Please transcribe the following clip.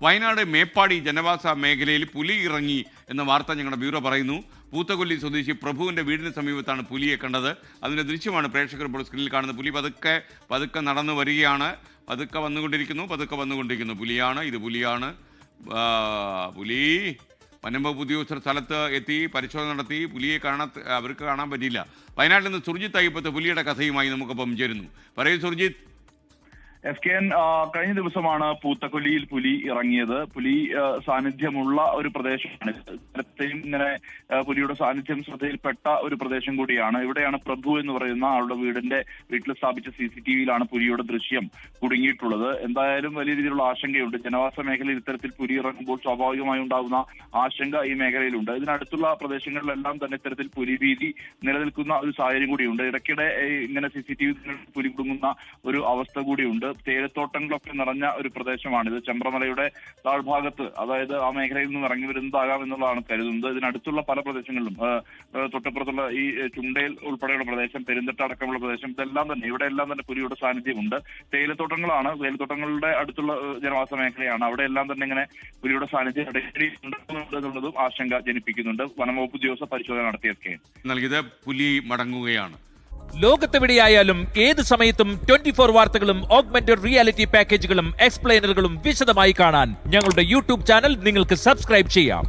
വയനാട് മേപ്പാടി ജനവാസ മേഖലയിൽ പുലി ഇറങ്ങി എന്ന വാർത്ത ഞങ്ങളുടെ ബ്യൂറോ പറയുന്നു. പൂത്തക്കൊല്ലി സ്വദേശി പ്രഭുവിൻ്റെ വീടിന് സമീപത്താണ് പുലിയെ കണ്ടത്. അതിൻ്റെ ദൃശ്യമാണ് പ്രേക്ഷകർ ഇപ്പോൾ സ്ക്രീനിൽ കാണുന്നത്. പുലി പതുക്കെ നടന്നു വരികയാണ്. പതുക്കെ വന്നുകൊണ്ടിരിക്കുന്നു. പുലിയാണ്, ഇത് പുലിയാണ്. പുലി വനംവകുപ്പ് ഉദ്യോഗസ്ഥർ സ്ഥലത്ത് എത്തി പരിശോധന നടത്തി. പുലിയെ അവർക്ക് കാണാൻ പറ്റിയില്ല. വയനാട്ടിൽ നിന്ന് സുർജിത്ത് അയ്യപ്പത്ത് പുലിയുടെ കഥയുമായി നമുക്കൊപ്പം ചേരുന്നു. പറയൂ സുർജിത്ത്. SKN കഴിഞ്ഞ ദിവസമാണ് പൂത്തക്കൊല്ലിയിൽ പുലി ഇറങ്ങിയത്. പുലി സാന്നിധ്യമുള്ള ഒരു പ്രദേശമാണ്. നേരത്തെയും ഇങ്ങനെ പുലിയുടെ സാന്നിധ്യം ശ്രദ്ധയിൽപ്പെട്ട ഒരു പ്രദേശം കൂടിയാണ്. ഇവിടെയാണ് പ്രഭു എന്ന് പറയുന്ന ആളുടെ വീട്ടിൽ സ്ഥാപിച്ച CCTVയിലാണ് പുലിയുടെ ദൃശ്യം കുടുങ്ങിയിട്ടുള്ളത്. എന്തായാലും വലിയ രീതിയിലുള്ള ആശങ്കയുണ്ട്. ജനവാസ മേഖലയിൽ ഇത്തരത്തിൽ പുലി ഇറങ്ങുമ്പോൾ സ്വാഭാവികമായി ഉണ്ടാകുന്ന ആശങ്ക ഈ മേഖലയിലുണ്ട്. ഇതിനടുത്തുള്ള പ്രദേശങ്ങളിലെല്ലാം തന്നെ ഇത്തരത്തിൽ പുലിഭീതി നിലനിൽക്കുന്ന ഒരു സാഹചര്യം കൂടിയുണ്ട്. ഇടയ്ക്കിടെ ഇങ്ങനെ CCTV പുലി കുടുങ്ങുന്ന ഒരു അവസ്ഥ കൂടിയുണ്ട്. തേയിലത്തോട്ടങ്ങളൊക്കെ നിറഞ്ഞ ഒരു പ്രദേശമാണിത്. ചെമ്പ്രമലയുടെ താഴ്ഭാഗത്ത്, അതായത് ആ മേഖലയിൽ നിന്ന് ഇറങ്ങി വരുന്നതാകാം എന്നുള്ളതാണ് കരുതുന്നത്. ഇതിനടുത്തുള്ള പല പ്രദേശങ്ങളിലും തൊട്ടപ്പുറത്തുള്ള ഈ ചുണ്ടേൽ ഉൾപ്പെടെയുള്ള പ്രദേശം, പെരുന്തട്ട അടക്കമുള്ള പ്രദേശം, ഇവിടെയെല്ലാം തന്നെ പുലിയുടെ സാന്നിധ്യമുണ്ട്. തേയിലത്തോട്ടങ്ങളുടെ അടുത്തുള്ള ജനവാസ മേഖലയാണ്. അവിടെയെല്ലാം തന്നെ ഇങ്ങനെ പുലിയുടെ സാന്നിധ്യം ഇടയ്ക്കിടെ എന്നുള്ളതും ആശങ്ക ജനിപ്പിക്കുന്നുണ്ട്. വനംവകുപ്പ് ഉദ്യോഗസ്ഥർ പരിശോധന നടത്തിയൊക്കെ നൽകിയത് പുലി മടങ്ങുകയാണ്. ലോകത്തെവിടെയായാലും ഏത് സമയത്തും 24 വാർത്തകളും ഓഗ്മെന്റഡ് റിയാലിറ്റി പാക്കേജുകളും എക്സ്പ്ലെയിനറുകളും വിശദമായി കാണാൻ ഞങ്ങളുടെ YouTube ചാനൽ നിങ്ങൾക്ക് സബ്സ്ക്രൈബ് ചെയ്യാം.